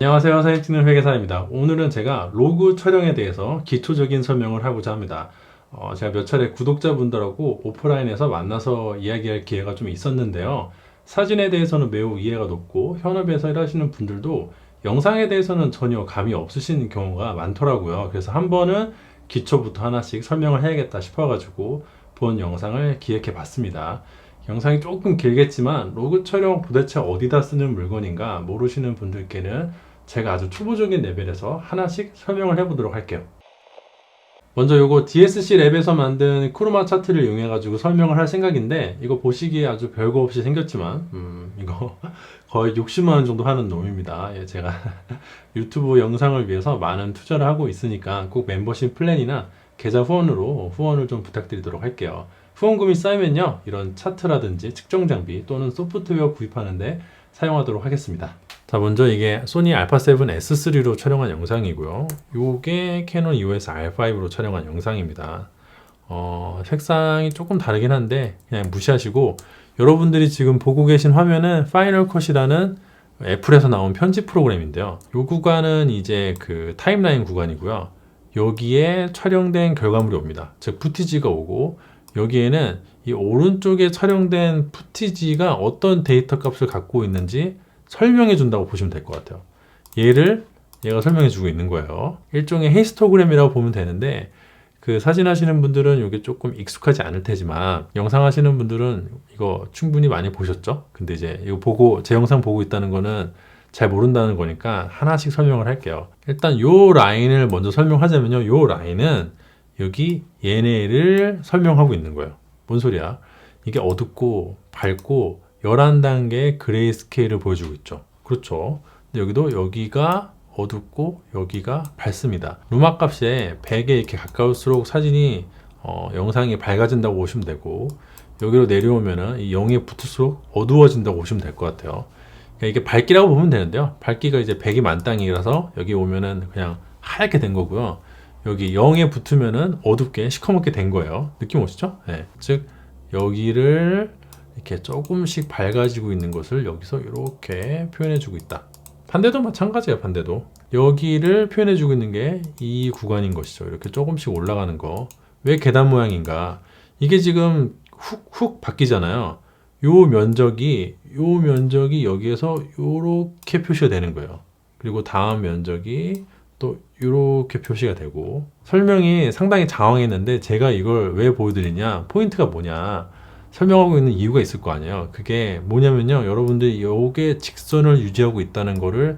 안녕하세요. 사진 찍는 회계사입니다. 오늘은 제가 로그 촬영에 대해서 기초적인 설명을 하고자 합니다. 제가 몇 차례 구독자분들하고 오프라인에서 만나서 이야기할 기회가 좀 있었는데요. 사진에 대해서는 매우 이해가 높고 현업에서 일하시는 분들도 영상에 대해서는 전혀 감이 없으신 경우가 많더라고요. 그래서 한 번은 기초부터 하나씩 설명을 해야겠다 싶어가지고 본 영상을 기획해 봤습니다. 영상이 조금 길겠지만 로그 촬영 도대체 어디다 쓰는 물건인가 모르시는 분들께는 제가 아주 초보적인 레벨에서 하나씩 설명을 해보도록 할게요. 먼저 요거 DSC 랩에서 만든 크로마 차트를 이용해 가지고 설명을 할 생각인데, 이거 보시기에 아주 별거 없이 생겼지만 이거 거의 60만원 정도 하는 놈입니다. 예, 제가 유튜브 영상을 위해서 많은 투자를 하고 있으니까 꼭 멤버십 플랜이나 계좌 후원으로 후원을 좀 부탁드리도록 할게요. 후원금이 쌓이면요, 이런 차트라든지 측정 장비 또는 소프트웨어 구입하는데 사용하도록 하겠습니다. 자, 먼저 이게 소니 알파7 S3로 촬영한 영상이고요. 요게 캐논 EOS R5로 촬영한 영상입니다. 색상이 조금 다르긴 한데 그냥 무시하시고, 여러분들이 지금 보고 계신 화면은 파이널 컷이라는 애플에서 나온 편집 프로그램인데요. 요 구간은 이제 그 타임라인 구간이고요. 여기에 촬영된 결과물이 옵니다. 즉 푸티지가 오고, 여기에는 이 오른쪽에 촬영된 푸티지가 어떤 데이터 값을 갖고 있는지 설명해 준다고 보시면 될 것 같아요. 얘가 설명해 주고 있는 거예요. 일종의 히스토그램이라고 보면 되는데, 그 사진 하시는 분들은 이게 조금 익숙하지 않을 테지만 영상 하시는 분들은 이거 충분히 많이 보셨죠? 근데 이제 이거 보고 제 영상 보고 있다는 거는 잘 모른다는 거니까 하나씩 설명을 할게요. 일단 요 라인을 먼저 설명하자면요, 요 라인은 여기 얘네를 설명하고 있는 거예요. 뭔 소리야? 이게 어둡고 밝고 11단계의 그레이 스케일을 보여주고 있죠. 그렇죠. 근데 여기도 여기가 어둡고 여기가 밝습니다. 루마 값에 100에 이렇게 가까울수록 사진이 영상이 밝아진다고 보시면 되고, 여기로 내려오면은 이 0에 붙을수록 어두워진다고 보시면 될 것 같아요. 그러니까 이게 밝기라고 보면 되는데요. 밝기가 이제 100이 만땅이라서 여기 오면은 그냥 하얗게 된 거고요. 여기 0에 붙으면은 어둡게 시커멓게 된 거예요. 느낌 오시죠? 네. 즉 여기를 이렇게 조금씩 밝아지고 있는 것을 여기서 이렇게 표현해 주고 있다. 반대도 마찬가지예요. 반대도 여기를 표현해 주고 있는 게 이 구간인 것이죠. 이렇게 조금씩 올라가는 거. 왜 계단 모양인가? 이게 지금 훅훅 바뀌잖아요. 요 면적이 여기에서 이렇게 표시가 되는 거예요. 그리고 다음 면적이 또 이렇게 표시가 되고. 설명이 상당히 장황했는데 제가 이걸 왜 보여드리냐, 포인트가 뭐냐 설명하고 있는 이유가 있을 거 아니에요. 그게 뭐냐면요, 여러분들이 요게 직선을 유지하고 있다는 거를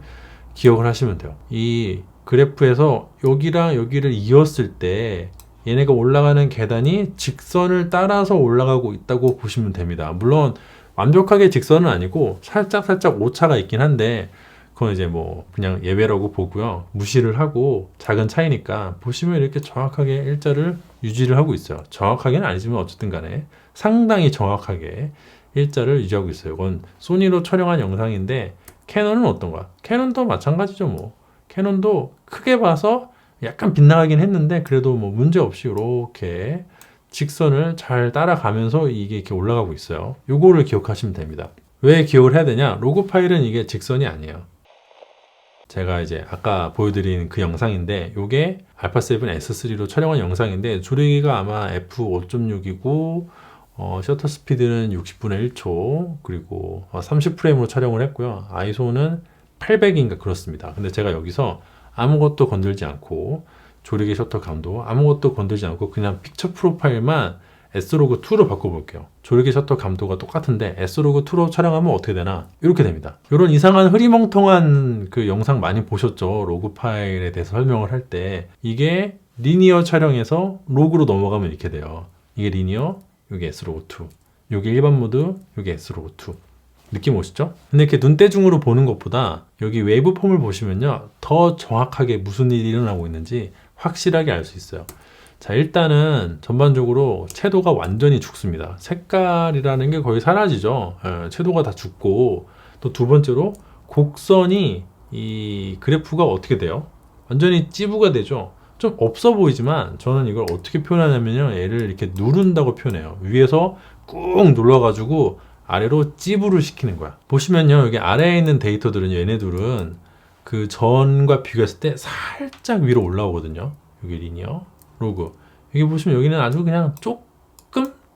기억을 하시면 돼요. 이 그래프에서 여기랑 여기를 이었을 때 얘네가 올라가는 계단이 직선을 따라서 올라가고 있다고 보시면 됩니다. 물론 완벽하게 직선은 아니고 살짝 오차가 있긴 한데, 그건 이제 뭐 그냥 예외라고 보고요. 무시를 하고, 작은 차이니까 보시면 이렇게 정확하게 일자를 유지를 하고 있어요. 정확하게는 아니지만 어쨌든 간에 상당히 정확하게 일자를 유지하고 있어요. 이건 소니로 촬영한 영상인데, 캐논은 어떤가? 캐논도 마찬가지죠. 뭐 캐논도 크게 봐서 약간 빗나가긴 했는데 그래도 뭐 문제없이 이렇게 직선을 잘 따라가면서 이게 이렇게 올라가고 있어요. 요거를 기억하시면 됩니다. 왜 기억을 해야 되냐? 로그 파일은 이게 직선이 아니에요. 제가 이제 아까 보여드린 그 영상인데, 요게 알파7 S3로 촬영한 영상인데 조리기가 아마 f5.6이고 셔터 스피드는 60분의 1초, 그리고 30프레임으로 촬영을 했고요. 아이소는 800인가 그렇습니다. 근데 제가 여기서 아무것도 건들지 않고, 조리기 셔터 감도 아무것도 건들지 않고 그냥 픽처 프로파일만 S로그2로 바꿔볼게요. 조리기 셔터 감도가 똑같은데 S로그2로 촬영하면 어떻게 되나? 이렇게 됩니다. 이런 이상한 흐리멍텅한 그 영상 많이 보셨죠? 로그 파일에 대해서 설명을 할 때 이게 리니어 촬영에서 로그로 넘어가면 이렇게 돼요. 이게 리니어, 이게 S로그2, 이게 일반 모드, 이게 S로그2. 느낌 오시죠? 근데 이렇게 눈대중으로 보는 것보다 여기 웨이브 폼을 보시면요, 더 정확하게 무슨 일이 일어나고 있는지 확실하게 알 수 있어요. 자, 일단은 전반적으로 채도가 완전히 죽습니다. 색깔이라는 게 거의 사라지죠. 채도가 다 죽고, 또 두 번째로 곡선이, 이 그래프가 어떻게 돼요? 완전히 찌부가 되죠. 좀 없어 보이지만 저는 이걸 어떻게 표현하냐면요, 얘를 이렇게 누른다고 표현해요. 위에서 꾹 눌러가지고 아래로 찌부를 시키는 거야. 보시면요, 여기 아래에 있는 데이터들은 얘네들은 그 전과 비교했을 때 살짝 위로 올라오거든요. 여기 리니어 로그 여기 보시면 여기는 아주 그냥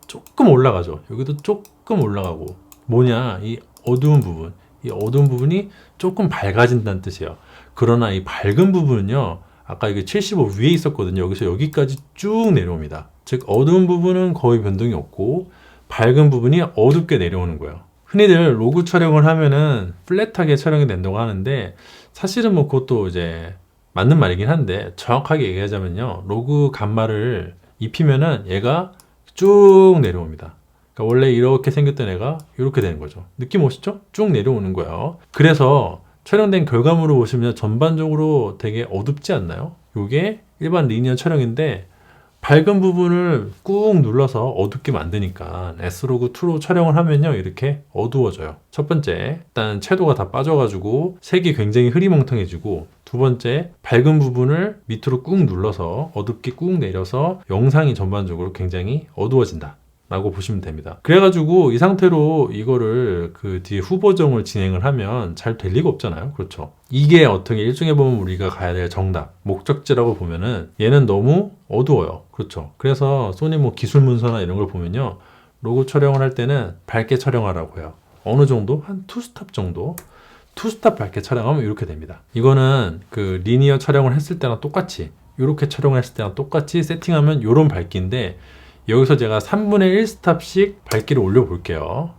조금 올라가죠. 여기도 조금 올라가고 뭐냐 이 어두운 부분 이 어두운 부분이 조금 밝아진다는 뜻이에요. 그러나 이 밝은 부분은요 아까 이게 75 위에 있었거든요. 여기서 여기까지 쭉 내려옵니다. 즉 어두운 부분은 거의 변동이 없고 밝은 부분이 어둡게 내려오는 거예요. 흔히들 로그 촬영을 하면은 플랫하게 촬영이 된다고 하는데 사실은 뭐 그것도 이제 맞는 말이긴 한데 정확하게 얘기하자면요 로그 간말을 입히면은 얘가 쭉 내려옵니다. 그러니까 원래 이렇게 생겼던 애가 이렇게 되는 거죠. 느낌 오시죠? 쭉 내려오는 거예요. 그래서 촬영된 결과물을 보시면 전반적으로 되게 어둡지 않나요? 이게 일반 리니어 촬영인데 밝은 부분을 꾹 눌러서 어둡게 만드니까 S로그2로 촬영을 하면요 이렇게 어두워져요. 첫 번째 일단 채도가 다 빠져가지고 색이 굉장히 흐리멍텅해지고 두 번째 밝은 부분을 밑으로 꾹 눌러서 어둡게 꾹 내려서 영상이 전반적으로 굉장히 어두워진다 라고 보시면 됩니다. 그래가지고 이 상태로 이거를 그 뒤에 후보정을 진행을 하면 잘 될 리가 없잖아요. 그렇죠. 이게 어떻게 일종의 보면 우리가 가야 될 정답, 목적지라고 보면은 얘는 너무 어두워요. 그렇죠. 그래서 소니 뭐 기술 문서나 이런 걸 보면요. 로고 촬영을 할 때는 밝게 촬영하라고 해요. 어느 정도? 한 투스탑 정도? 투스탑 밝게 촬영하면 이렇게 됩니다. 이거는 그 리니어 촬영을 했을 때랑 똑같이 이렇게 촬영을 했을 때랑 똑같이 세팅하면 이런 밝기인데 여기서 제가 3분의 1 스탑씩 밝기를 올려 볼게요.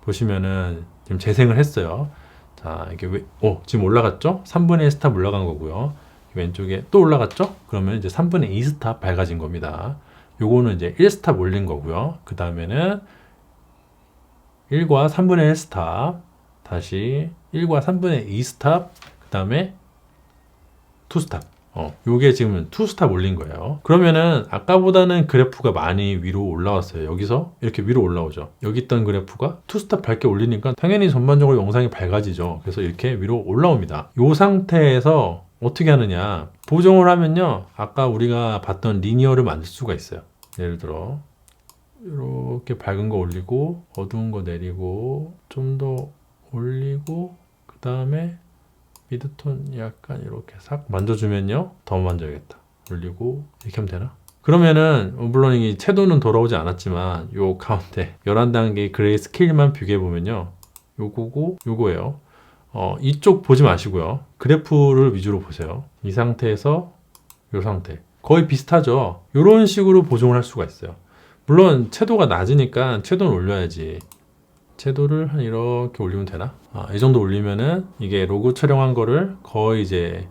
보시면은 지금 재생을 했어요. 자, 이게 지금 올라갔죠? 3분의 1 스탑 올라간 거고요. 왼쪽에 또 올라갔죠? 그러면 이제 3분의 2 스탑 밝아진 겁니다. 요거는 이제 1 스탑 올린 거고요. 그 다음에는 1과 3분의 1 스탑, 다시 1과 3분의 2 스탑, 그 다음에 2 스탑. 요게 지금 2 스탑 올린 거예요. 그러면은 아까보다는 그래프가 많이 위로 올라왔어요. 여기서 이렇게 위로 올라오죠. 여기 있던 그래프가 2 스탑 밝게 올리니까 당연히 전반적으로 영상이 밝아지죠. 그래서 이렇게 위로 올라옵니다. 요 상태에서 어떻게 하느냐 보정을 하면요 아까 우리가 봤던 리니어를 만들 수가 있어요. 예를 들어 이렇게 밝은 거 올리고 어두운 거 내리고 좀 더 올리고 그 다음에 미드톤 약간 이렇게 싹 만져주면요 더 만져야겠다. 올리고 이렇게 하면 되나? 그러면은 물론 이 채도는 돌아오지 않았지만 요 가운데 11단계 그레이 스케일만 비교해 보면요 요거고 요거예요. 이쪽 보지 마시고요 그래프를 위주로 보세요. 이 상태에서 요 상태 거의 비슷하죠. 요런 식으로 보정을 할 수가 있어요. 물론 채도가 낮으니까 채도는 올려야지. 채도를 한 이렇게 올리면 되나? 이 정도 올리면은 이게 로고 촬영한 거를 거의 이제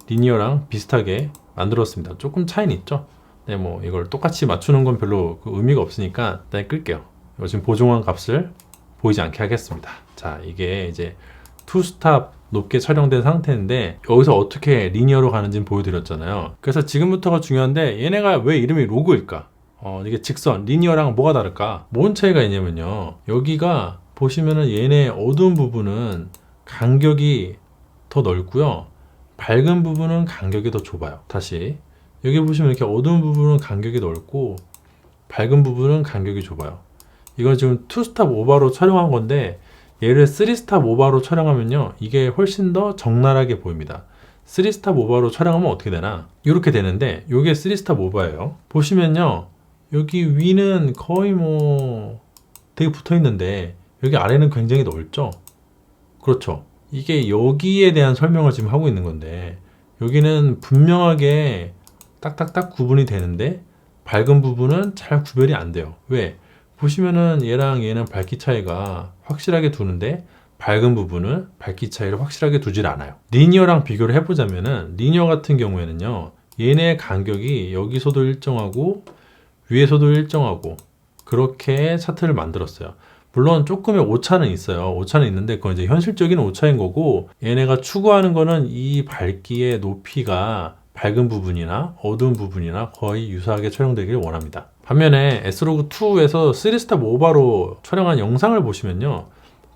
리니어랑 비슷하게 만들었습니다. 조금 차이는 있죠? 네, 뭐 이걸 똑같이 맞추는 건 별로 그 의미가 없으니까 일단 끌게요. 지금 보정한 값을 보이지 않게 하겠습니다. 자, 이게 이제 투스탑 높게 촬영된 상태인데 여기서 어떻게 리니어로 가는지는 보여드렸잖아요. 그래서 지금부터가 중요한데 얘네가 왜 이름이 로그일까? 이게 직선, 리니어랑 뭐가 다를까? 뭔 차이가 있냐면요. 여기가 보시면은 얘네 어두운 부분은 간격이 더 넓고요. 밝은 부분은 간격이 더 좁아요. 다시. 여기 보시면 이렇게 어두운 부분은 간격이 넓고 밝은 부분은 간격이 좁아요. 이건 지금 2스탑 오버로 촬영한 건데 얘를 3스탑 오버로 촬영하면요. 이게 훨씬 더 적나라하게 보입니다. 3스탑 오버로 촬영하면 어떻게 되나? 이렇게 되는데 이게 3스탑 오버예요. 보시면요. 여기 위는 거의 뭐 되게 붙어 있는데 여기 아래는 굉장히 넓죠. 그렇죠. 이게 여기에 대한 설명을 지금 하고 있는 건데 여기는 분명하게 딱딱딱 구분이 되는데 밝은 부분은 잘 구별이 안 돼요. 왜? 보시면은 얘랑 얘는 밝기 차이가 확실하게 두는데 밝은 부분은 밝기 차이를 확실하게 두질 않아요. 리니어랑 비교를 해보자면은 리니어 같은 경우에는요 얘네 간격이 여기서도 일정하고 위에서도 일정하고 그렇게 차트를 만들었어요. 물론 조금의 오차는 있어요. 오차는 있는데 그건 이제 현실적인 오차인 거고 얘네가 추구하는 거는 이 밝기의 높이가 밝은 부분이나 어두운 부분이나 거의 유사하게 촬영되길 원합니다. 반면에 S로그2에서 3스탑 오버로 촬영한 영상을 보시면요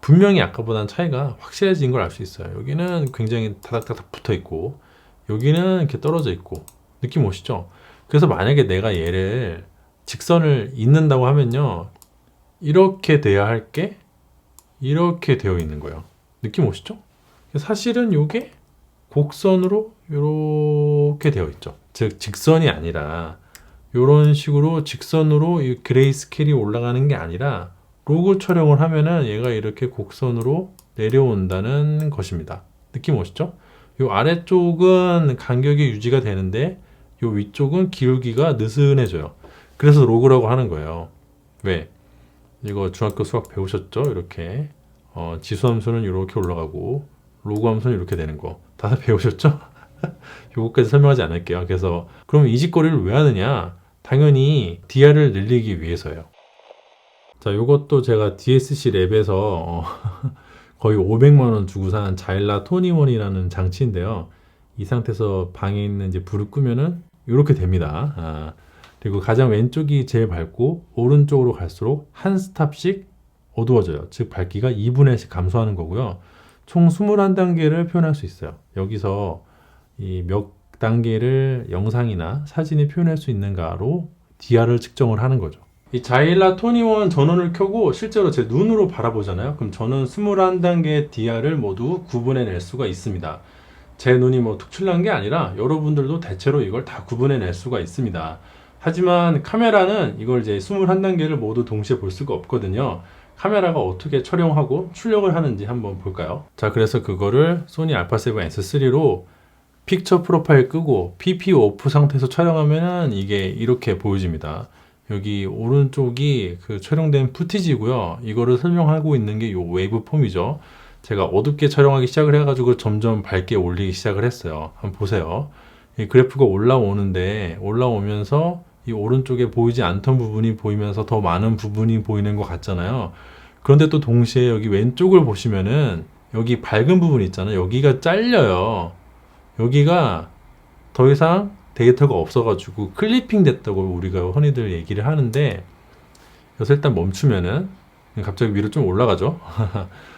분명히 아까보다는 차이가 확실해진 걸 알 수 있어요. 여기는 굉장히 다닥다닥 붙어 있고 여기는 이렇게 떨어져 있고 느낌 오시죠? 그래서 만약에 내가 얘를 직선을 잇는다고 하면요 이렇게 돼야 할 게 이렇게 되어 있는 거예요. 느낌 오시죠? 사실은 이게 곡선으로 이렇게 되어 있죠. 즉 직선이 아니라 이런 식으로 직선으로 이 그레이스케일이 올라가는 게 아니라 로그 촬영을 하면은 얘가 이렇게 곡선으로 내려온다는 것입니다. 느낌 오시죠? 이 아래쪽은 간격이 유지가 되는데 이 위쪽은 기울기가 느슨해져요. 그래서 로그라고 하는 거예요. 왜? 이거 중학교 수학 배우셨죠? 이렇게 지수함수는 이렇게 올라가고 로그 함수는 이렇게 되는 거 다들 배우셨죠? 요거까지 설명하지 않을게요. 그래서 그럼 이 짓거리를 왜 하느냐? 당연히 DR을 늘리기 위해서예요. 자, 요것도 제가 DSC 랩에서 거의 500만 원 주고 산 자일라 토니원이라는 장치인데요. 이 상태에서 방에 있는 이제 불을 끄면은 이렇게 됩니다. 그리고 가장 왼쪽이 제일 밝고 오른쪽으로 갈수록 한 스탑씩 어두워져요. 즉 밝기가 2분의 1씩 감소하는 거고요. 총 21단계를 표현할 수 있어요. 여기서 이 몇 단계를 영상이나 사진이 표현할 수 있는가로 DR을 측정을 하는 거죠. 이 자일라 토니원 전원을 켜고 실제로 제 눈으로 바라보잖아요. 그럼 저는 21단계의 DR을 모두 구분해낼 수가 있습니다. 제 눈이 뭐 특출난 게 아니라 여러분들도 대체로 이걸 다 구분해낼 수가 있습니다. 하지만 카메라는 이걸 이제 21단계를 모두 동시에 볼 수가 없거든요. 카메라가 어떻게 촬영하고 출력을 하는지 한번 볼까요? 자, 그래서 그거를 소니 알파7 S3로 픽처 프로파일 끄고 PP 오프 상태에서 촬영하면은 이게 이렇게 보여집니다. 여기 오른쪽이 그 촬영된 푸티지고요. 이거를 설명하고 있는 게 요 웨이브 폼이죠. 제가 어둡게 촬영하기 시작을 해가지고 점점 밝게 올리기 시작을 했어요. 한번 보세요. 이 그래프가 올라오는데 올라오면서 이 오른쪽에 보이지 않던 부분이 보이면서 더 많은 부분이 보이는 것 같잖아요. 그런데 또 동시에 여기 왼쪽을 보시면은 여기 밝은 부분 있잖아요. 여기가 잘려요. 여기가 더 이상 데이터가 없어가지고 클리핑 됐다고 우리가 흔히들 얘기를 하는데 여기서 일단 멈추면은 갑자기 위로 좀 올라가죠.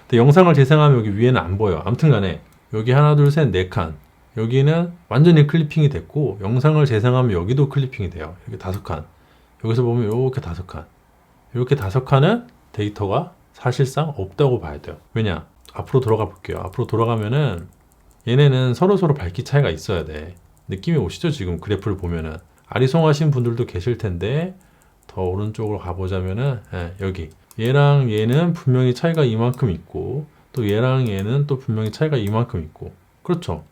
근데 영상을 재생하면 여기 위에는 안 보여. 아무튼 간에 여기 하나 둘 셋 네 칸 여기는 완전히 클리핑이 됐고 영상을 재생하면 여기도 클리핑이 돼요. 여기 5칸 여기서 보면 이렇게 5칸 이렇게 5칸은 데이터가 사실상 없다고 봐야 돼요. 왜냐? 앞으로 돌아가 볼게요. 앞으로 돌아가면은 얘네는 서로 밝기 차이가 있어야 돼. 느낌이 오시죠? 지금 그래프를 보면은 아리송하신 분들도 계실 텐데 더 오른쪽으로 가보자면은 여기 얘랑 얘는 분명히 차이가 이만큼 있고 또 얘랑 얘는 또 분명히 차이가 이만큼 있고 그렇죠?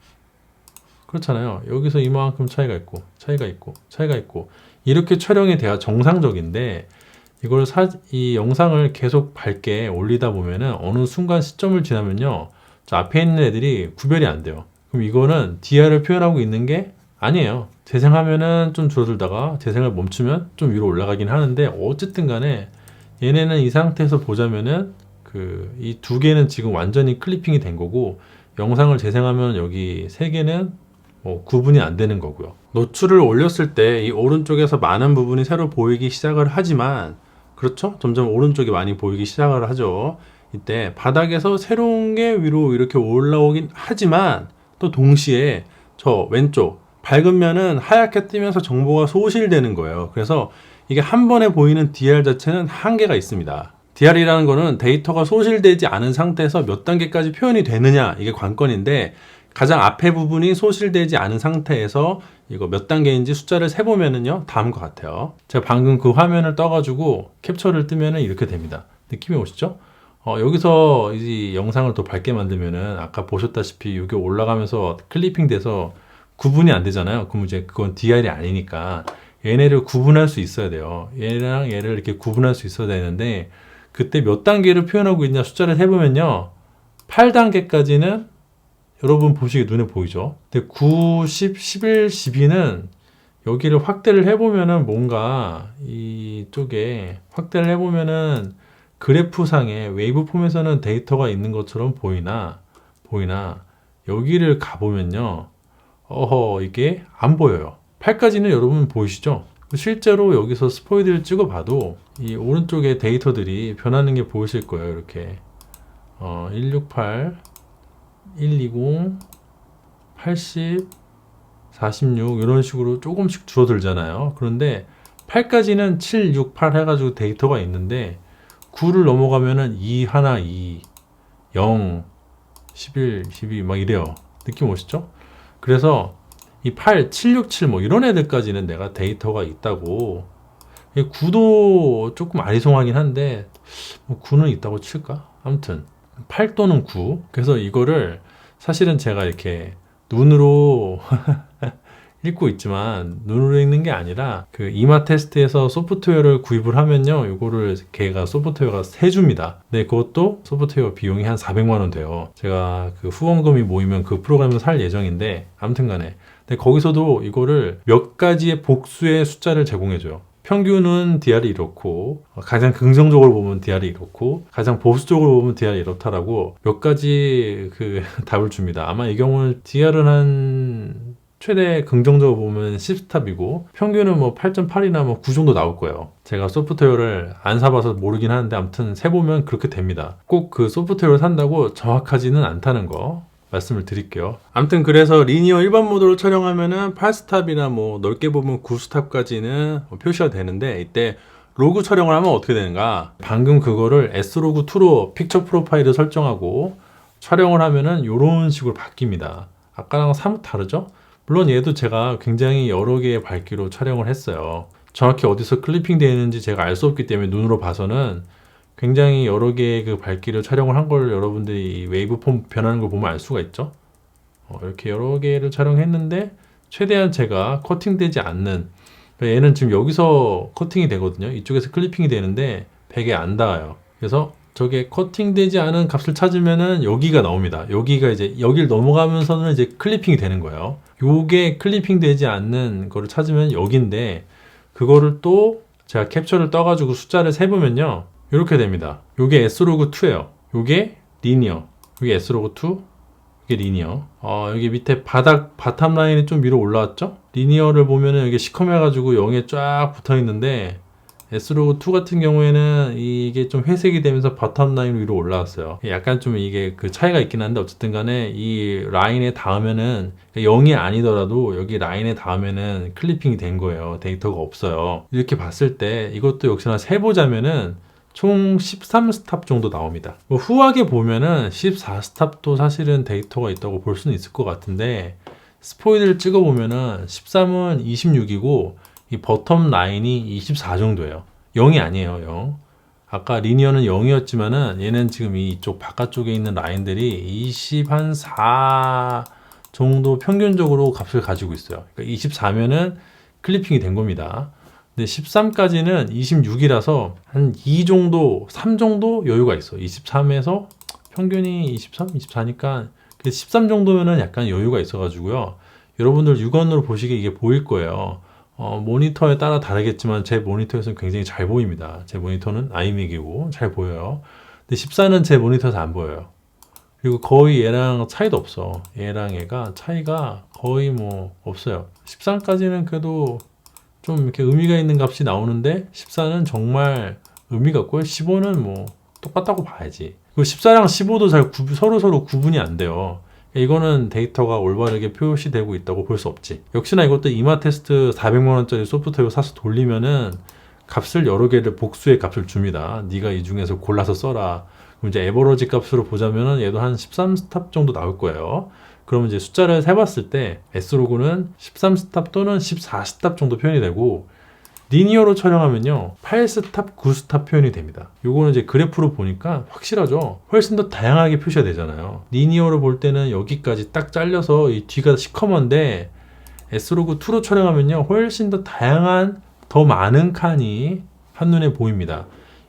그렇잖아요. 여기서 이만큼 차이가 있고 차이가 있고 차이가 있고 이렇게 촬영이 돼야 정상적인데 이걸 이 영상을 계속 밝게 올리다 보면은 어느 순간 시점을 지나면요 저 앞에 있는 애들이 구별이 안 돼요. 그럼 이거는 DR을 표현하고 있는 게 아니에요. 재생하면은 좀 줄어들다가 재생을 멈추면 좀 위로 올라가긴 하는데 어쨌든 간에 얘네는 이 상태에서 보자면은 이 두 개는 지금 완전히 클리핑이 된 거고 영상을 재생하면 여기 세 개는 구분이 안 되는 거고요. 노출을 올렸을 때 이 오른쪽에서 많은 부분이 새로 보이기 시작을 하지만 그렇죠? 점점 오른쪽이 많이 보이기 시작을 하죠. 이때 바닥에서 새로운 게 위로 이렇게 올라오긴 하지만 또 동시에 저 왼쪽 밝은 면은 하얗게 뜨면서 정보가 소실되는 거예요. 그래서 이게 한 번에 보이는 DR 자체는 한계가 있습니다. DR이라는 거는 데이터가 소실되지 않은 상태에서 몇 단계까지 표현이 되느냐 이게 관건인데 가장 앞에 부분이 소실되지 않은 상태에서 이거 몇 단계인지 숫자를 세보면은요 다음과 같아요. 제가 방금 그 화면을 떠가지고 캡처를 뜨면은 이렇게 됩니다. 느낌이 오시죠? 여기서 이 영상을 더 밝게 만들면은 아까 보셨다시피 이게 올라가면서 클리핑 돼서 구분이 안 되잖아요. 그럼 이제 그건 DR이 아니니까 얘네를 구분할 수 있어야 돼요. 얘랑 얘를 이렇게 구분할 수 있어야 되는데 그때 몇 단계를 표현하고 있냐 숫자를 해보면요 8단계까지는 여러분 보시기 눈에 보이죠. 근데 9, 10, 11, 12는 여기를 확대를 해보면은 뭔가 이쪽에 확대를 해보면은 그래프상에 웨이브 폼에서는 데이터가 있는 것처럼 보이나 여기를 가보면요 이게 안 보여요. 8까지는 여러분 보이시죠? 실제로 여기서 스포이드를 찍어봐도 이 오른쪽에 데이터들이 변하는 게 보이실 거예요. 이렇게 168 120 80 46 이런 식으로 조금씩 줄어들잖아요. 그런데 8까지는 7, 6, 8 해가지고 데이터가 있는데 9를 넘어가면은 2, 1, 2, 0, 11, 12 막 이래요. 느낌 오시죠? 그래서 이 8, 767 뭐 이런 애들까지는 내가 데이터가 있다고. 9도 조금 아리송하긴 한데 뭐 9는 있다고 칠까? 아무튼 8 또는 9. 그래서 이거를 사실은 제가 이렇게 눈으로 읽고 있지만 눈으로 읽는 게 아니라 그 이마 테스트에서 소프트웨어를 구입을 하면요, 이거를 걔가 소프트웨어가 해줍니다. 근데 그것도 소프트웨어 비용이 한 400만 원 돼요. 제가 그 후원금이 모이면 그 프로그램을 살 예정인데, 아무튼간에 근데 거기서도 이거를 몇 가지의 복수의 숫자를 제공해줘요. 평균은 DR이 이렇고, 가장 긍정적으로 보면 DR이 이렇고, 가장 보수적으로 보면 DR이 이렇다라고 몇 가지 그 답을 줍니다. 아마 이 경우는 DR은 한 최대 긍정적으로 보면 10스탑이고 평균은 뭐 8.8이나 뭐 9 정도 나올 거예요. 제가 소프트웨어를 안 사봐서 모르긴 하는데 아무튼 세보면 그렇게 됩니다. 꼭 그 소프트웨어를 산다고 정확하지는 않다는 거 말씀을 드릴게요. 아무튼 그래서 리니어 일반 모드로 촬영하면은 8스탑이나 뭐 넓게 보면 9스탑까지는 표시가 되는데, 이때 로그 촬영을 하면 어떻게 되는가? 방금 그거를 S로그2로 픽처 프로파일을 설정하고 촬영을 하면은 이런 식으로 바뀝니다. 아까랑 사뭇 다르죠? 물론 얘도 제가 굉장히 여러 개의 밝기로 촬영을 했어요. 정확히 어디서 클리핑 되어 있는지 제가 알 수 없기 때문에 눈으로 봐서는 굉장히 여러 개의 그 밝기를 촬영을 한 걸 여러분들이 웨이브폼 변하는 걸 보면 알 수가 있죠. 이렇게 여러 개를 촬영했는데 최대한 제가 커팅되지 않는, 얘는 지금 여기서 커팅이 되거든요. 이쪽에서 클리핑이 되는데 베개 안 닿아요. 그래서 저게 커팅되지 않은 값을 찾으면은 여기가 나옵니다. 여기가 이제 여길 넘어가면서는 이제 클리핑이 되는 거예요. 요게 클리핑 되지 않는 거를 찾으면 여기인데, 그거를 또 제가 캡처를 떠가지고 숫자를 세보면요, 이렇게 됩니다. 요게 S로그2예요. 요게 리니어. 요게 S로그2, 이게 리니어. 여기 밑에 바텀 라인이 좀 위로 올라왔죠? 리니어를 보면은 여기 시커매가지고 0에 쫙 붙어 있는데, S로그2 같은 경우에는 이게 좀 회색이 되면서 바텀 라인 위로 올라왔어요. 약간 좀 이게 그 차이가 있긴 한데, 어쨌든 간에 이 라인에 닿으면은 0이 아니더라도 여기 라인에 닿으면은 클리핑이 된 거예요. 데이터가 없어요. 이렇게 봤을 때 이것도 역시나 세보자면은 총 13스탑 정도 나옵니다. 뭐 후하게 보면은 14스탑도 사실은 데이터가 있다고 볼 수는 있을 것 같은데, 스포이드를 찍어보면은 13은 26이고 이 버텀 라인이 24 정도예요. 0이 아니에요, 0. 아까 리니어는 0이었지만은 얘는 지금 이쪽 바깥쪽에 있는 라인들이 24 정도 평균적으로 값을 가지고 있어요. 그러니까 24면은 클리핑이 된 겁니다. 근데 13까지는 26이라서 한 2 정도, 3 정도 여유가 있어. 23에서 평균이 23, 24니까 13 정도면은 약간 여유가 있어가지고요. 여러분들 육안으로 보시기에 이게 보일 거예요. 모니터에 따라 다르겠지만 제 모니터에서는 굉장히 잘 보입니다. 제 모니터는 아이맥이고 잘 보여요. 근데 14는 제 모니터에서 안 보여요. 그리고 거의 얘랑 차이도 없어. 얘랑 얘가 차이가 거의 뭐 없어요. 13까지는 그래도 좀 이렇게 의미가 있는 값이 나오는데 14는 정말 의미가 없고요. 15는 뭐 똑같다고 봐야지. 그리고 14랑 15도 잘 서로 구분이 안 돼요. 이거는 데이터가 올바르게 표시되고 있다고 볼 수 없지. 역시나 이것도 이마 테스트 400만원짜리 소프트웨어 사서 돌리면은 값을 여러 개를 복수의 값을 줍니다. 네가 이 중에서 골라서 써라. 그럼 이제 에버러지 값으로 보자면은 얘도 한 13스탑 정도 나올 거예요. 그러면 이제 숫자를 세봤을 때 S로그는 13스탑 또는 14스탑 정도 표현이 되고, 리니어로 촬영하면요 8스탑, 9스탑 표현이 됩니다. 요거는 이제 그래프로 보니까 확실하죠. 훨씬 더 다양하게 표시가 되잖아요. 리니어로 볼 때는 여기까지 딱 잘려서 이 뒤가 시커먼데, S로그2로 촬영하면요 훨씬 더 다양한, 더 많은 칸이 한눈에 보입니다.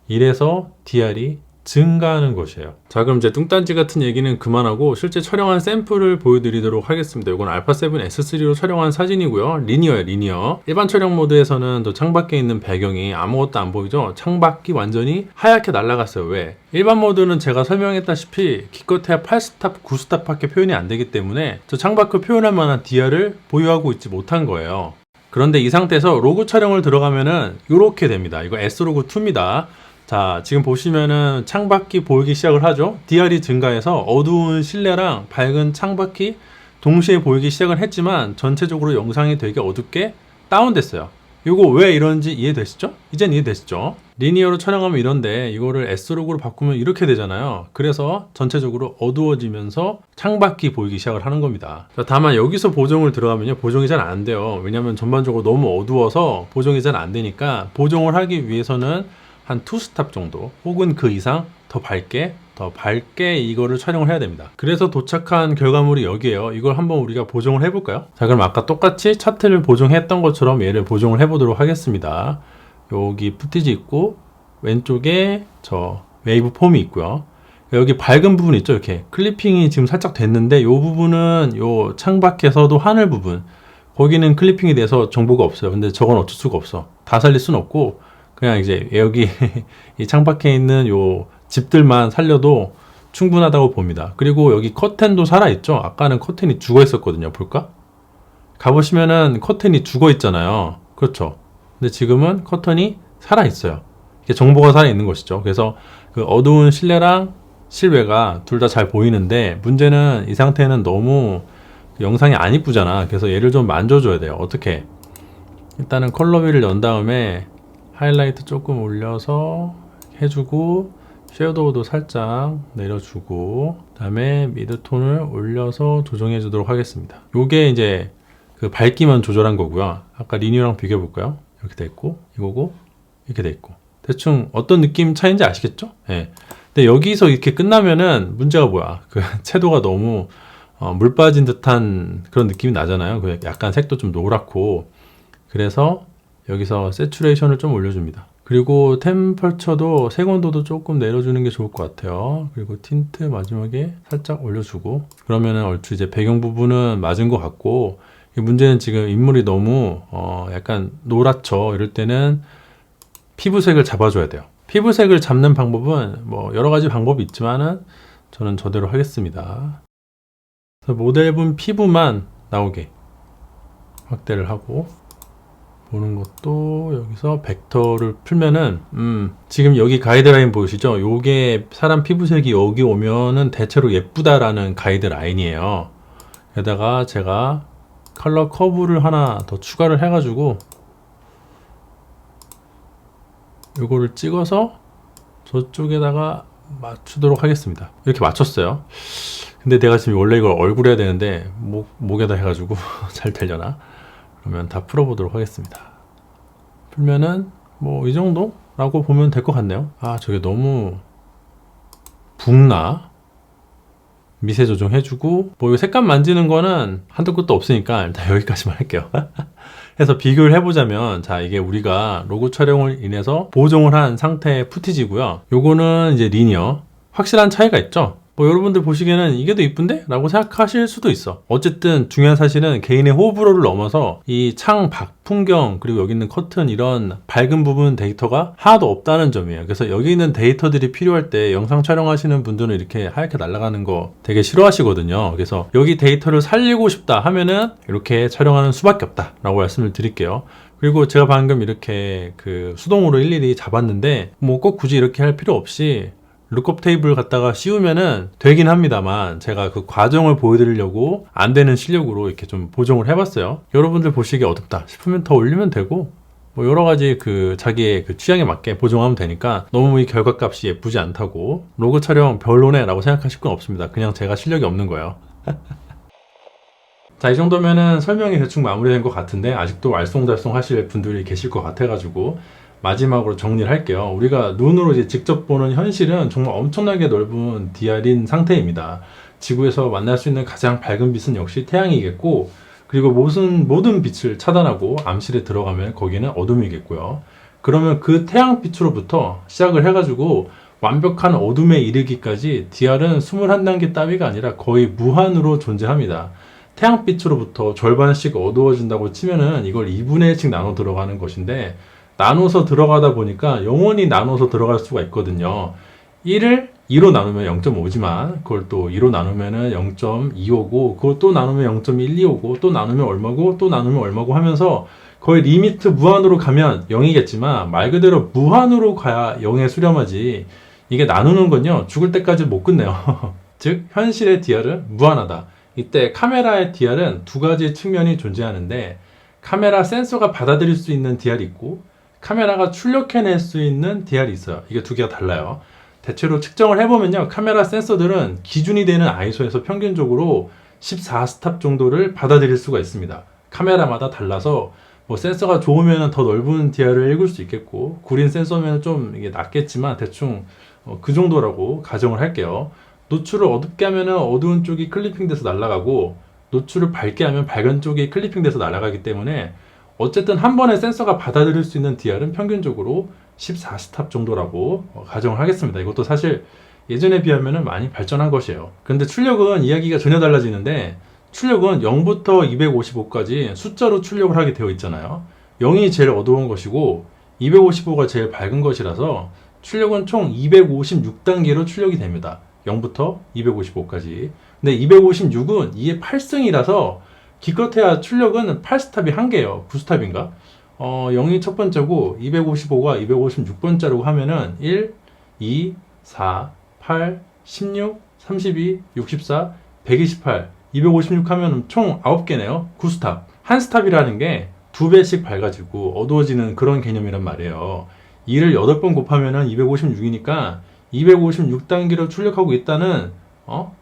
이래서 DR이 증가하는 것이에요. 자, 그럼 이제 뚱딴지 같은 얘기는 그만하고 실제 촬영한 샘플을 보여드리도록 하겠습니다. 이건 알파7 S3로 촬영한 사진이고요. 리니어예요, 리니어. 일반 촬영 모드에서는 또 창밖에 있는 배경이 아무것도 안 보이죠? 창밖이 완전히 하얗게 날아갔어요. 왜? 일반 모드는 제가 설명했다시피 기껏해야 8스탑, 9스탑 밖에 표현이 안 되기 때문에 저 창밖을 표현할 만한 DR을 보유하고 있지 못한 거예요. 그런데 이 상태에서 로그 촬영을 들어가면은 이렇게 됩니다. 이거 S로그2입니다. 자, 지금 보시면은 창밖이 보이기 시작을 하죠. DR이 증가해서 어두운 실내랑 밝은 창밖이 동시에 보이기 시작을 했지만 전체적으로 영상이 되게 어둡게 다운됐어요. 이거 왜 이런지 이해되시죠? 이젠 이해되시죠? 리니어로 촬영하면 이런데 이거를 S로그로 바꾸면 이렇게 되잖아요. 그래서 전체적으로 어두워지면서 창밖이 보이기 시작을 하는 겁니다. 다만 여기서 보정을 들어가면요, 보정이 잘 안 돼요. 왜냐면 전반적으로 너무 어두워서 보정이 잘 안 되니까, 보정을 하기 위해서는 한 2스탑 정도 혹은 그 이상 더 밝게 이거를 촬영을 해야 됩니다. 그래서 도착한 결과물이 여기에요. 이걸 한번 우리가 보정을 해볼까요? 자, 그럼 아까 똑같이 차트를 보정했던 것처럼 얘를 보정을 해보도록 하겠습니다. 여기 푸티지 있고 왼쪽에 저 웨이브 폼이 있고요. 여기 밝은 부분 있죠. 이렇게 클리핑이 지금 살짝 됐는데 이 부분은 요 창밖에서도 하늘 부분, 거기는 클리핑이 돼서 정보가 없어요. 근데 저건 어쩔 수가 없어. 다 살릴 순 없고 그냥 이제 여기 이 창밖에 있는 요 집들만 살려도 충분하다고 봅니다. 그리고 여기 커튼도 살아있죠. 아까는 커튼이 죽어 있었거든요. 볼까? 가보시면은 커튼이 죽어 있잖아요. 그렇죠. 근데 지금은 커튼이 살아있어요. 이게 정보가 살아있는 것이죠. 그래서 그 어두운 실내랑 실외가 둘 다 잘 보이는데, 문제는 이 상태는 너무 영상이 안 이쁘잖아. 그래서 얘를 좀 만져줘야 돼요. 어떻게? 일단은 컬러 휠을 연 다음에 하이라이트 조금 올려서 해주고, 섀도우도 살짝 내려주고, 그 다음에 미드톤을 올려서 조정해 주도록 하겠습니다. 요게 이제 그 밝기만 조절한 거고요. 아까 리니어랑 비교해 볼까요? 이렇게 돼 있고, 이거고, 이렇게 돼 있고. 대충 어떤 느낌 차이인지 아시겠죠? 예. 근데 여기서 이렇게 끝나면은 문제가 뭐야? 그 채도가 너무 물 빠진 듯한 그런 느낌이 나잖아요. 그 약간 색도 좀 노랗고. 그래서 여기서 세츄레이션을 좀 올려줍니다. 그리고 템퍼처도 색온도도 조금 내려주는 게 좋을 것 같아요. 그리고 틴트 마지막에 살짝 올려주고, 그러면은 얼추 이제 배경 부분은 맞은 것 같고, 문제는 지금 인물이 너무 약간 노랗죠. 이럴 때는 피부색을 잡아줘야 돼요. 피부색을 잡는 방법은 뭐 여러 가지 방법이 있지만은 저는 저대로 하겠습니다. 그래서 모델분 피부만 나오게 확대를 하고, 보는 것도 여기서 벡터를 풀면은 지금 여기 가이드라인 보이시죠? 요게 사람 피부색이 여기 오면은 대체로 예쁘다라는 가이드라인이에요. 게다가 제가 컬러 커브를 하나 더 추가를 해가지고 요거를 찍어서 저쪽에다가 맞추도록 하겠습니다. 이렇게 맞췄어요. 근데 내가 지금 원래 이걸 얼굴에 해야 되는데 목에다 해가지고 잘 되려나? 그러면 다 풀어보도록 하겠습니다. 풀면은 뭐 이 정도라고 보면 될 것 같네요. 아, 저게 너무 붓나? 미세 조정해주고, 뭐 색감 만지는 거는 한도 끝도 없으니까 일단 여기까지만 할게요. 해서 비교를 해보자면, 자, 이게 우리가 로고 촬영을 인해서 보정을 한 상태의 푸티지고요. 요거는 이제 리니어. 확실한 차이가 있죠? 뭐 여러분들 보시기에는 이게 더 이쁜데? 라고 생각하실 수도 있어. 어쨌든 중요한 사실은 개인의 호불호를 넘어서 이 창 밖 풍경, 그리고 여기 있는 커튼, 이런 밝은 부분 데이터가 하나도 없다는 점이에요. 그래서 여기 있는 데이터들이 필요할 때 영상 촬영하시는 분들은 이렇게 하얗게 날아가는 거 되게 싫어하시거든요. 그래서 여기 데이터를 살리고 싶다 하면은 이렇게 촬영하는 수밖에 없다 라고 말씀을 드릴게요. 그리고 제가 방금 이렇게 그 수동으로 일일이 잡았는데 뭐 꼭 굳이 이렇게 할 필요 없이 룩업 테이블 갖다가 씌우면은 되긴 합니다만, 제가 그 과정을 보여드리려고 안 되는 실력으로 이렇게 좀 보정을 해봤어요. 여러분들 보시기에 어둡다 싶으면 더 올리면 되고, 뭐 여러 가지 그 자기의 그 취향에 맞게 보정하면 되니까, 너무 이 결과값이 예쁘지 않다고 로고 촬영 별로네 라고 생각하실 건 없습니다. 그냥 제가 실력이 없는 거예요. 자, 이 정도면은 설명이 대충 마무리된 것 같은데, 아직도 알쏭달쏭 하실 분들이 계실 것 같아가지고 마지막으로 정리를 할게요. 우리가 눈으로 이제 직접 보는 현실은 정말 엄청나게 넓은 DR인 상태입니다. 지구에서 만날 수 있는 가장 밝은 빛은 역시 태양이겠고, 그리고 모든 빛을 차단하고 암실에 들어가면 거기는 어둠이겠고요. 그러면 그 태양빛으로부터 시작을 해가지고 완벽한 어둠에 이르기까지 DR은 21단계 따위가 아니라 거의 무한으로 존재합니다. 태양빛으로부터 절반씩 어두워진다고 치면은 이걸 2분의 1씩 나눠 들어가는 것인데, 나눠서 들어가다 보니까 영원히 나눠서 들어갈 수가 있거든요. 1을 2로 나누면 0.5지만 그걸 또 2로 나누면 0.2오고, 그걸 또 나누면 0.12오고, 또 나누면 얼마고, 또 나누면 얼마고 하면서 거의 리미트 무한으로 가면 0이겠지만 말 그대로 무한으로 가야 0에 수렴하지, 이게 나누는 건요 죽을 때까지 못 끝내요. 즉 현실의 DR은 무한하다. 이때 카메라의 DR은 두 가지 측면이 존재하는데, 카메라 센서가 받아들일 수 있는 DR이 있고, 카메라가 출력해낼 수 있는 DR이 있어요. 이게 두 개가 달라요. 대체로 측정을 해보면요, 카메라 센서들은 기준이 되는 ISO에서 평균적으로 14스탑 정도를 받아들일 수가 있습니다. 카메라마다 달라서 뭐 센서가 좋으면 더 넓은 DR을 읽을 수 있겠고, 구린 센서면 좀 이게 낮겠지만 대충 그 정도라고 가정을 할게요. 노출을 어둡게 하면 어두운 쪽이 클리핑 돼서 날아가고, 노출을 밝게 하면 밝은 쪽이 클리핑 돼서 날아가기 때문에 어쨌든 한 번에 센서가 받아들일 수 있는 DR은 평균적으로 14스탑 정도라고 가정을 하겠습니다. 이것도 사실 예전에 비하면 많이 발전한 것이에요. 그런데 출력은 이야기가 전혀 달라지는데, 출력은 0부터 255까지 숫자로 출력을 하게 되어 있잖아요. 0이 제일 어두운 것이고 255가 제일 밝은 것이라서 출력은 총 256단계로 출력이 됩니다. 0부터 255까지. 근데 256은 2의 8승이라서 기껏해야 출력은 8스탑이 1개예요. 9스탑인가? 0이 첫 번째고 255가 256번째라고 하면은 1, 2, 4, 8, 16, 32, 64, 128, 256 하면 총 9개네요. 9스탑. 한 스탑이라는 게 2배씩 밝아지고 어두워지는 그런 개념이란 말이에요. 2를 8번 곱하면 256이니까 256단계로 출력하고 있다는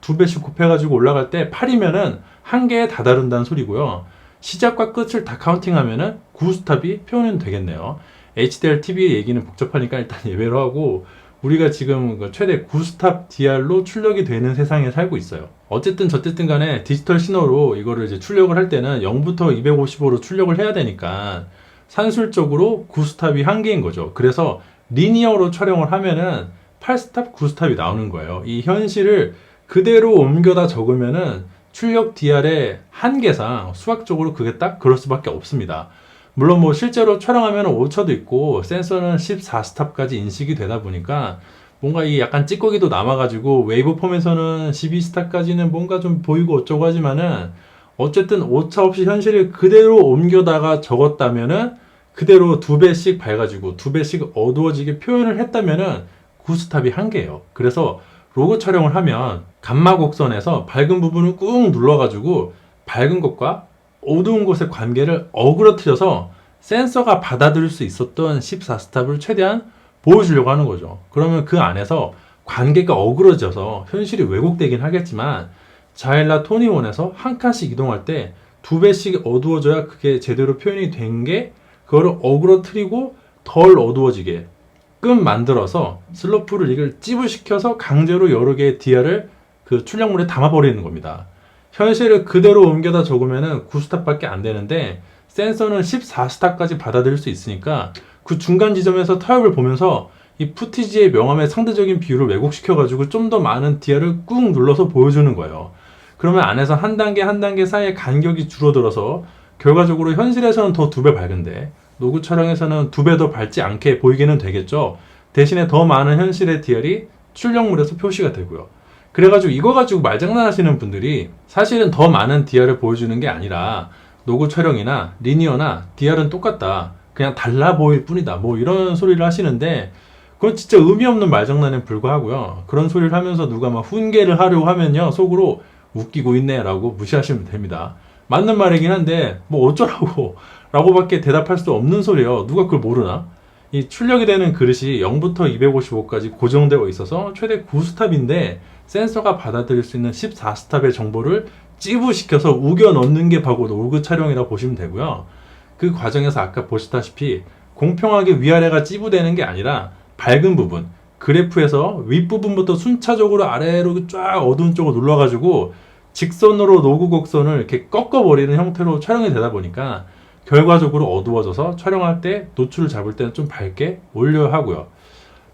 2배씩 곱해가지고 올라갈 때 8이면은 1개에 다다른다는 소리고요. 시작과 끝을 다 카운팅하면은 9스탑이 표현이 되겠네요. HDR TV 얘기는 복잡하니까 일단 예외로 하고, 우리가 지금 최대 9스탑 DR로 출력이 되는 세상에 살고 있어요. 어쨌든 저쨌든 간에 디지털 신호로 이거를 이제 출력을 할 때는 0부터 255로 출력을 해야 되니까 산술적으로 9스탑이 한계인 거죠. 그래서 리니어로 촬영을 하면은 8스탑, 9스탑이 나오는 거예요. 이 현실을 그대로 옮겨다 적으면은 출력 DR의 한계상 수학적으로 그게 딱 그럴 수밖에 없습니다. 물론 뭐 실제로 촬영하면 오차도 있고 센서는 14스탑까지 인식이 되다 보니까 뭔가 이 약간 찌꺼기도 남아가지고 웨이브 폼에서는 12스탑까지는 뭔가 좀 보이고 어쩌고 하지만은 어쨌든 오차 없이 현실을 그대로 옮겨다가 적었다면은 그대로 2배씩 밝아지고 2배씩 어두워지게 표현을 했다면은 9스탑이 한계예요. 그래서 로그 촬영을 하면 감마 곡선에서 밝은 부분을 꾹 눌러가지고 밝은 것과 어두운 곳의 관계를 어그러뜨려서 센서가 받아들일 수 있었던 14스탑을 최대한 보여주려고 하는 거죠. 그러면 그 안에서 관계가 어그러져서 현실이 왜곡되긴 하겠지만 자일라 토니원에서 한 칸씩 이동할 때 2배씩 어두워져야 그게 제대로 표현이 된 게 그거를 어그러뜨리고 덜 어두워지게 끔 만들어서 슬로프를 이걸 찌부시켜서 강제로 여러 개의 DR을 그 출력물에 담아버리는 겁니다. 현실을 그대로 옮겨다 적으면 9스탑밖에 안 되는데 센서는 14스탑까지 받아들일 수 있으니까 그 중간 지점에서 타협을 보면서 이 푸티지의 명암의 상대적인 비율을 왜곡시켜가지고 좀 더 많은 DR을 꾹 눌러서 보여주는 거예요. 그러면 안에서 한 단계 한 단계 사이의 간격이 줄어들어서 결과적으로 현실에서는 더 2배 밝은데 로그 촬영에서는 2배 더 밝지 않게 보이게는 되겠죠. 대신에 더 많은 현실의 DR이 출력물에서 표시가 되고요. 그래가지고 이거 가지고 말장난하시는 분들이 사실은 더 많은 DR을 보여주는 게 아니라 로그 촬영이나 리니어나 DR은 똑같다, 그냥 달라 보일 뿐이다, 뭐 이런 소리를 하시는데 그건 진짜 의미 없는 말장난에 불과하고요. 그런 소리를 하면서 누가 막 훈계를 하려고 하면요, 속으로 웃기고 있네 라고 무시하시면 됩니다. 맞는 말이긴 한데 뭐 어쩌라고 라고 밖에 대답할 수 없는 소리예요. 누가 그걸 모르나? 이 출력이 되는 그릇이 0부터 255까지 고정되어 있어서 최대 9스탑인데 센서가 받아들일 수 있는 14스탑의 정보를 찌부시켜서 우겨 넣는 게 바로 로그 촬영이라고 보시면 되고요. 그 과정에서 아까 보시다시피 공평하게 위아래가 찌부되는 게 아니라 밝은 부분, 그래프에서 윗부분부터 순차적으로 아래로 쫙 어두운 쪽으로 눌러가지고 직선으로 로그 곡선을 이렇게 꺾어버리는 형태로 촬영이 되다 보니까 결과적으로 어두워져서 촬영할 때 노출을 잡을 때는 좀 밝게 올려야 하고요.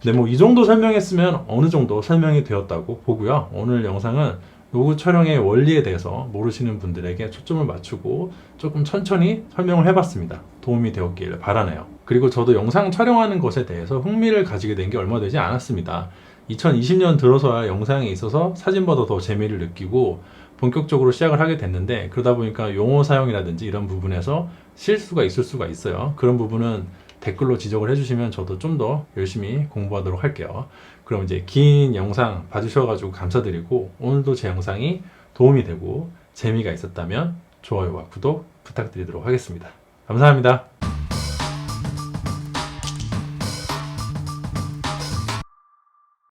네, 뭐 이 정도 설명했으면 어느 정도 설명이 되었다고 보고요. 오늘 영상은 로그 촬영의 원리에 대해서 모르시는 분들에게 초점을 맞추고 조금 천천히 설명을 해봤습니다. 도움이 되었길 바라네요. 그리고 저도 영상 촬영하는 것에 대해서 흥미를 가지게 된 게 얼마 되지 않았습니다. 2020년 들어서야 영상에 있어서 사진보다 더 재미를 느끼고 본격적으로 시작을 하게 됐는데, 그러다 보니까 용어 사용이라든지 이런 부분에서 실수가 있을 수가 있어요. 그런 부분은 댓글로 지적을 해주시면 저도 좀 더 열심히 공부하도록 할게요. 그럼 이제 긴 영상 봐주셔가지고 감사드리고, 오늘도 제 영상이 도움이 되고 재미가 있었다면 좋아요와 구독 부탁드리도록 하겠습니다. 감사합니다.